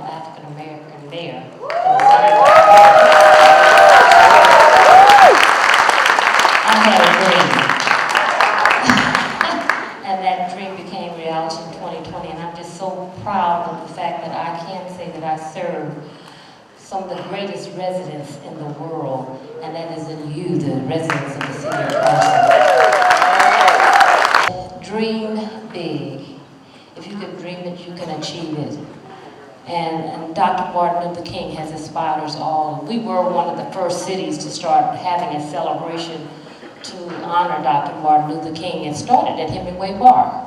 African American mayor. I had a dream. And that dream became reality in 2020, and I'm just so proud of the fact that I can say that I serve some of the greatest residents in the world, and that is in you, the residents of the city of Carson. Dream big. If you can dream it, you can achieve it. And Dr. Martin Luther King has inspired us all. We were one of the first cities to start having a celebration to honor Dr. Martin Luther King. It started at Hemingway Park.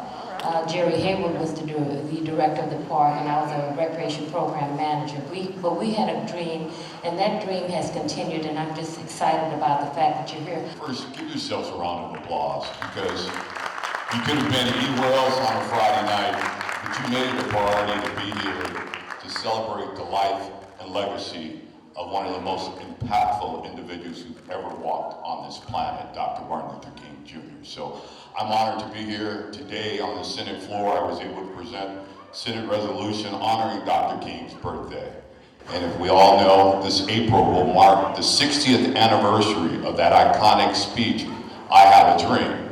Jerry Hayward was the director of the park, and I was a recreation program manager. But we had a dream, and that dream has continued, and I'm just excited about the fact that you're here. First, give yourselves a round of applause, because you could have been anywhere else on a Friday night, but you made it a priority to be here to celebrate the life and legacy of one of the most impactful individuals who've ever walked on this planet, Dr. Martin Luther King Jr. So I'm honored to be here today on the Senate floor. I was able to present Senate resolution honoring Dr. King's birthday. And if we all know, this April will mark the 60th anniversary of that iconic speech, I Have a Dream.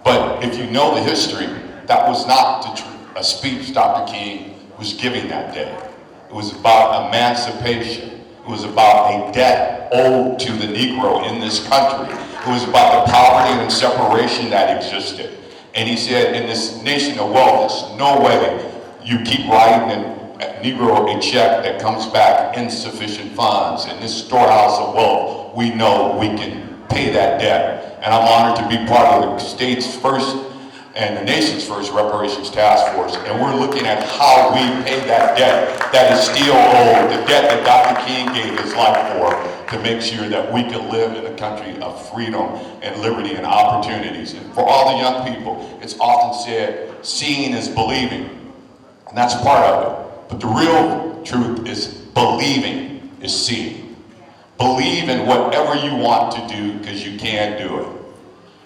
But if you know the history, that was not a speech Dr. King was giving that day. It was about emancipation. It was about a debt owed to the Negro in this country. It was about the poverty and separation that existed. And he said, in this nation of wealth, there's no way you keep writing a Negro a check that comes back insufficient funds. In this storehouse of wealth, we know we can pay that debt. And I'm honored to be part of the state's first and the nation's first reparations task force. And we're looking at how we pay that debt that is still owed, the debt that Dr. King gave his life for, to make sure that we can live in a country of freedom and liberty and opportunities. And for all the young people, it's often said, seeing is believing. And that's part of it. But the real truth is believing is seeing. Believe in whatever you want to do, because you can do it.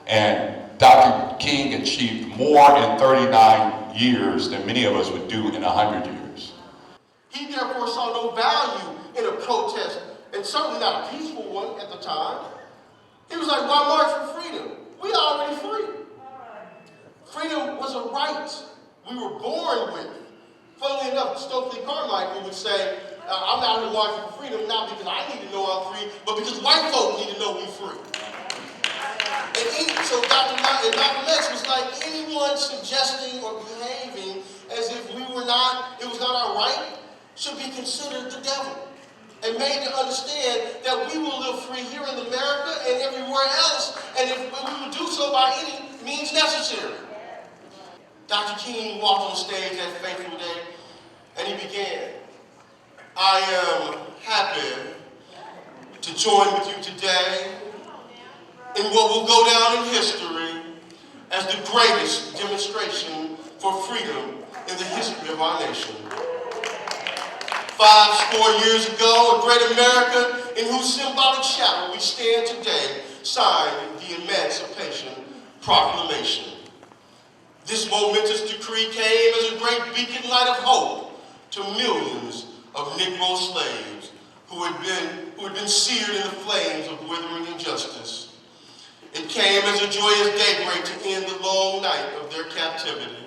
And Dr. King achieved more in 39 years than many of us would do in 100 years. He therefore saw no value in a protest, and certainly not a peaceful one at the time. He was like, why march for freedom? We already free. Freedom was a right we were born with. Funnily enough, Stokely Carmichael would say, I'm out here marching for freedom not because I need to know I'm free, but because white folk need to know we're free. So Dr. X was like, anyone suggesting or behaving as if it was not our right, should be considered the devil, and made to understand that we will live free here in America and everywhere else, and we will do so by any means necessary. Dr. King walked on stage that fateful day, and he began, I am happy to join with you today in what will go down in history as the greatest demonstration for freedom in the history of our nation. 5 years ago, a great America in whose symbolic shadow we stand today signed the Emancipation Proclamation. This momentous decree came as a great beacon light of hope to millions of Negro slaves who had been seared in the flames of withering injustice. It came as a joyous daybreak to end the long night of their captivity.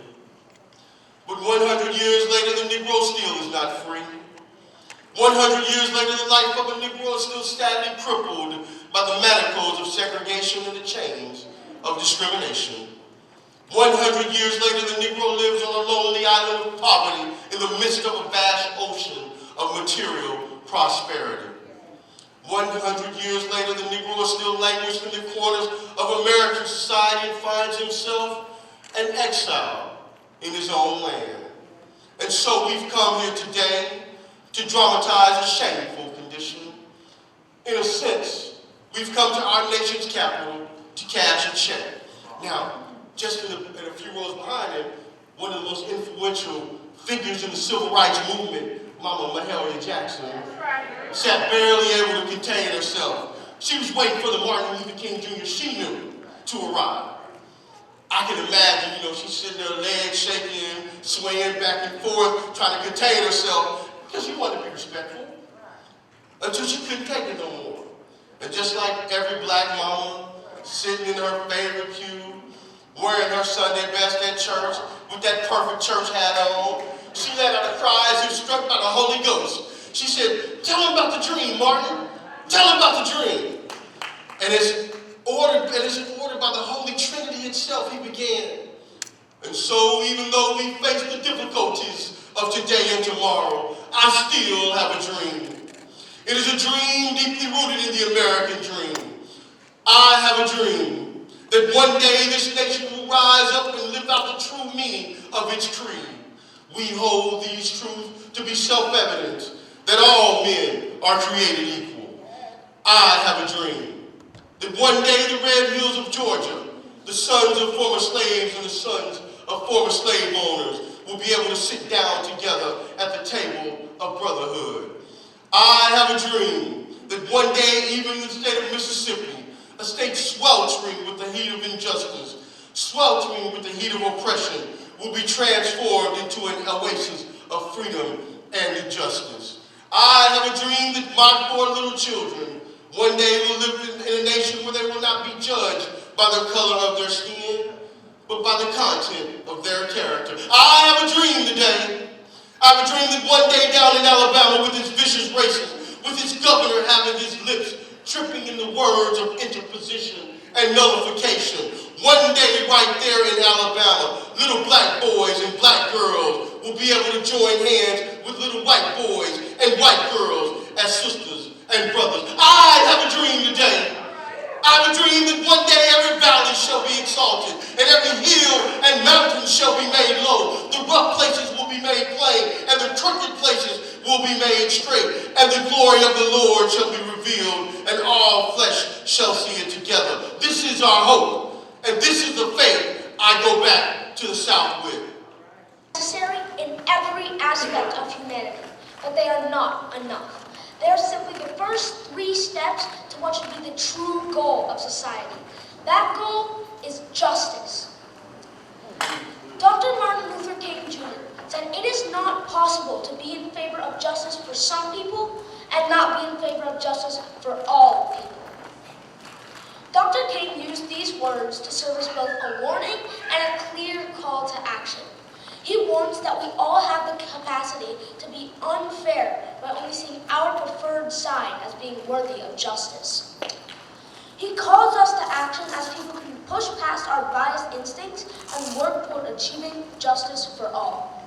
But 100 years later, the Negro still is not free. 100 years later, the life of a Negro is still sadly crippled by the manacles of segregation and the chains of discrimination. 100 years later, the Negro lives on a lonely island of poverty in the midst of a vast ocean of material prosperity. 100 years later, the Negro is still languished in the corners of American society and finds himself an exile in his own land. And so we've come here today to dramatize a shameful condition. In a sense, we've come to our nation's capital to cash a check. Now, just in a few rows behind him, one of the most influential figures in the civil rights movement, Mama Mahalia Jackson, sat barely able to contain herself. She was waiting for the Martin Luther King Jr. she knew to arrive. I can imagine, she's sitting there, legs shaking, swaying back and forth, trying to contain herself. because she wanted to be respectful, until she couldn't take it no more. And just like every black mama sitting in her favorite pew, wearing her Sunday best at church with that perfect church hat on, she let out a cry as if struck by the Holy Ghost. She said, "Tell him about the dream, Martin. Tell him about the dream." And as ordered by the Holy Trinity itself, he began. And so, even though we face the difficulties of today and tomorrow, I still have a dream. It is a dream deeply rooted in the American dream. I have a dream that one day this nation will rise up and live out the true meaning of its creed. We hold these truths to be self-evident, that all men are created equal. I have a dream that one day the red hills of Georgia, the sons of former slaves and the sons of former slave owners, will be able to sit down together at the table of brotherhood. I have a dream that one day, even in the state of Mississippi, a state sweltering with the heat of injustice, sweltering with the heat of oppression, will be transformed into an oasis of freedom and justice. I have a dream that my 4 little children one day will live in a nation where they will not be judged by the color of their skin, but by the content of their character. I have a dream today. I have a dream that one day down in Alabama, with its vicious racists, with its governor having his lips tripping in the words of interposition and nullification, one day right there in Alabama, little black boys and black girls will be able to join hands with little white boys and white girls as sisters and brothers. I have a dream today. I have a dream that one day every valley shall be exalted, and every hill and mountain shall be made low. The rough places will be made plain, and the crooked places will be made straight. And the glory of the Lord shall be revealed, and all flesh shall see it together. This is our hope, and this is the faith I go back to the South with. Necessary in every aspect of humanity, but they are not enough. They are simply the first 3 steps to what should be the true goal of society. That goal is justice. Dr. Martin Luther King Jr. said it is not possible to be in favor of justice for some people and not be in favor of justice for all people. Dr. King used these words to serve as both a warning and a clear call to action. He warns that we all have the capacity to be unfair by only seeing our preferred side as being worthy of justice. He calls us to action as people who push past our biased instincts and work toward achieving justice for all.